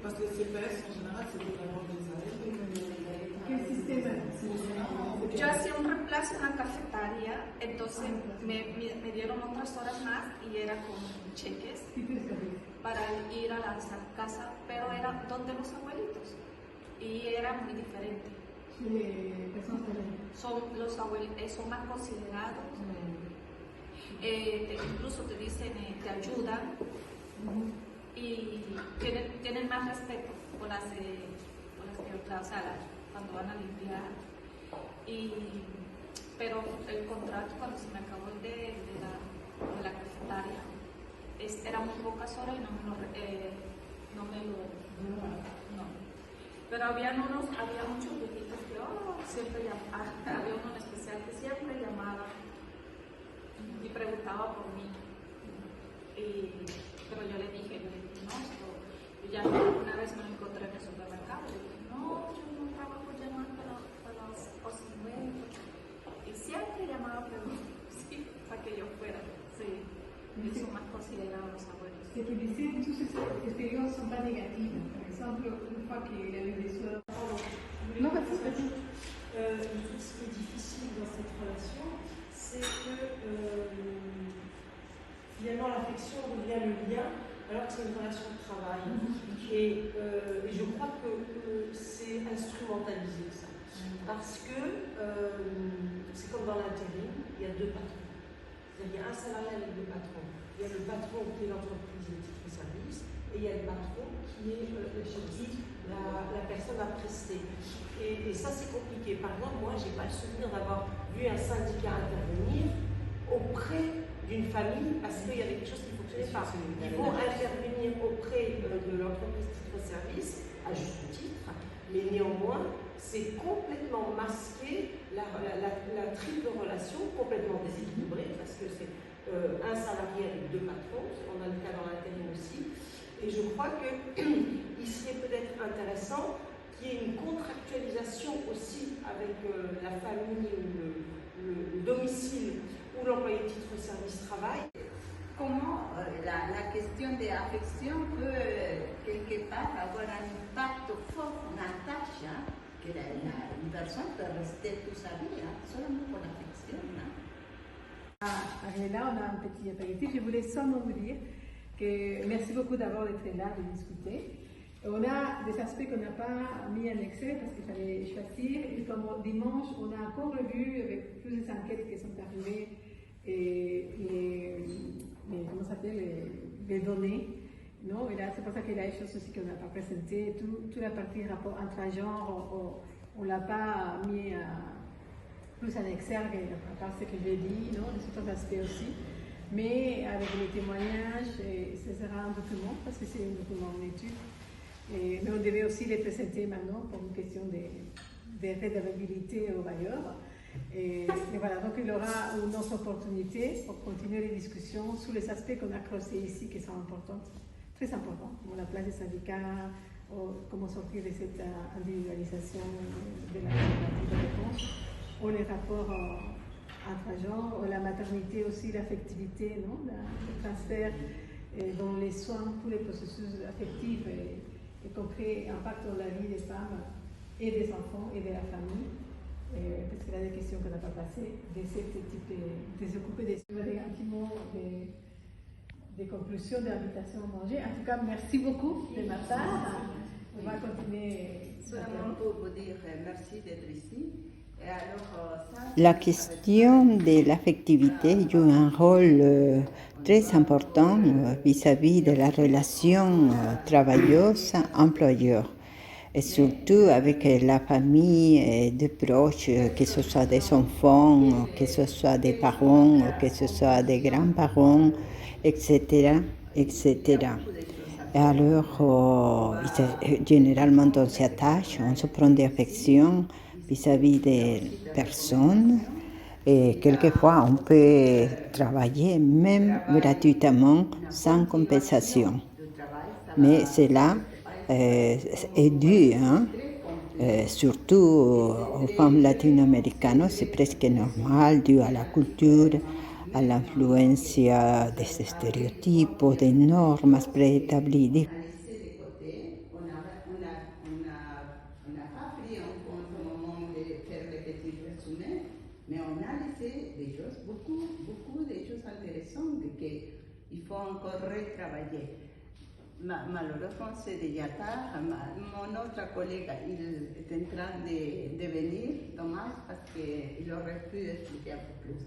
Parce que les CPS, en général, c'est vraiment des aires. ¿Qué sistema? Yo hacía un reemplazo en la cafetaria, entonces me dieron otras horas más y era con cheques para ir a la casa, pero era donde los abuelitos y era muy diferente. Son los abuelitos, son más considerados, incluso te dicen, te ayudan y tienen más respeto por las que otras, o sea, cuando van a limpiar. Pero el contrato, cuando se me acabó el de la cafetaria, eran muy pocas horas y no. Pero había muchos viejitos que siempre llamaban, había uno en especial que siempre llamaba y preguntaba por mí. Pero yo le dije, no, yo ya una vez me lo encontré en el supermercado, le dije, no, yo no trabajo llamando para los cocineros. Y siempre llamaba para que yo fuera, sí. Y son más considerados los abuelos. Ce qui disait, toutes ces expériences ne sont pas négatives. Par exemple, une fois qu'il a eu des soeurs. Non, pas tout. Ce qui est difficile dans cette relation, c'est que finalement l'affection devient le lien, alors que c'est une relation de travail. Et je crois que c'est instrumentalisé ça. Parce que c'est comme dans l'intérim, il y a deux patrons. C'est-à-dire, il y a un salarié avec deux patrons. Il y a le patron qui est l'entreprise de titre-service et il y a le patron qui est chez qui la personne a presté. Et ça, c'est compliqué. Par exemple, moi, je n'ai pas le souvenir d'avoir vu un syndicat intervenir auprès d'une famille parce qu'il y avait quelque chose qui ne fonctionnait pas. Ils vont intervenir auprès de l'entreprise titre-service à juste titre, mais néanmoins, c'est complètement masqué la triple relation, complètement déséquilibrée, parce que c'est un salarié avec deux patrons, on a le cas dans l'intérim aussi, et je crois qu'il serait peut-être intéressant qu'il y ait une contractualisation aussi avec la famille ou le domicile où l'employé de titre-service travaille. Comment la question de l'affection peut quelque part avoir un impact fort, une attache, que une personne peut rester toute sa vie, seulement pour l'affection. Là, on a un petit apéritif. Je voulais seulement vous dire que merci beaucoup d'avoir été là, de discuter. On a des aspects qu'on n'a pas mis en extrait parce qu'il fallait choisir. Et comme dimanche, on a encore revu avec toutes les enquêtes qui sont arrivées comment ça s'appelle, les données. Non, et là, c'est pour ça qu'il y a des choses aussi qu'on n'a pas présentées. Toute la partie rapport entre genre, on ne l'a pas mis plus en exergue, à part ce que j'ai dit, non, les autres aspects aussi. Mais avec les témoignages, ce sera un document, parce que c'est un document en étude. Mais on devait aussi les présenter maintenant pour une question de rédavabilité aux bailleurs. Et voilà, donc il y aura une autre opportunité pour continuer les discussions sur les aspects qu'on a creusés ici, qui sont importants, très importants, comme la place des syndicats, comment sortir de cette individualisation de la coopérative de réponse, ou les rapports entre genres, ou la maternité aussi, l'affectivité, non, le transfert dans les soins, tous les processus affectifs, y compris impact dans la vie des femmes et des enfants et de la famille. Parce qu'il y a des questions qu'on n'a pas passées, de ce type de s'occuper des un petit mot des conclusions de l'invitation à manger. En tout cas, merci beaucoup de ma part. On va continuer. Seulement pour vous dire merci d'être ici. Et alors, La question de l'affectivité joue un rôle très important vis-à-vis de la relation travailleuse-employeur. Et surtout avec la famille, des proches, que ce soit des enfants, que ce soit des parents, que ce soit des grands-parents, etc., etc. Et alors, généralement, on s'attache, on se prend des affections vis-à-vis des personnes. Et quelquefois, on peut travailler même gratuitement, sans compensation. Mais cela est dû, surtout aux femmes latino-américaines, c'est presque normal, dû à la culture, à l'influence des stéréotypes, des normes préétablies. n'a pas pris en compte au moment de faire les petits résumés, mais on a laissé des choses, beaucoup de choses intéressantes qu'il faut encore retravailler. Malheureusement, c'est déjà tard. Mon autre collègue, il est en train de venir, dommage, parce qu'il aurait pu expliquer un peu plus.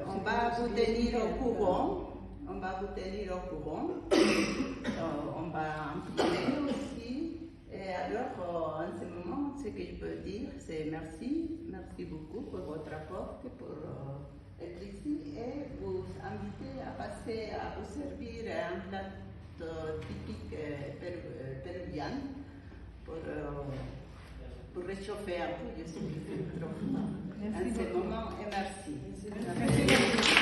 On va vous tenir au courant. On va vous tenir au courant. On va imprimer aussi. Et alors, en ce moment, ce que je peux dire, c'est merci. Merci beaucoup pour votre apport et pour être ici. Et vous inviter à passer à vous servir un plat typique péruvien pour réchauffer un peu. Je sais que c'est trop fort. En ce moment, et merci. Merci.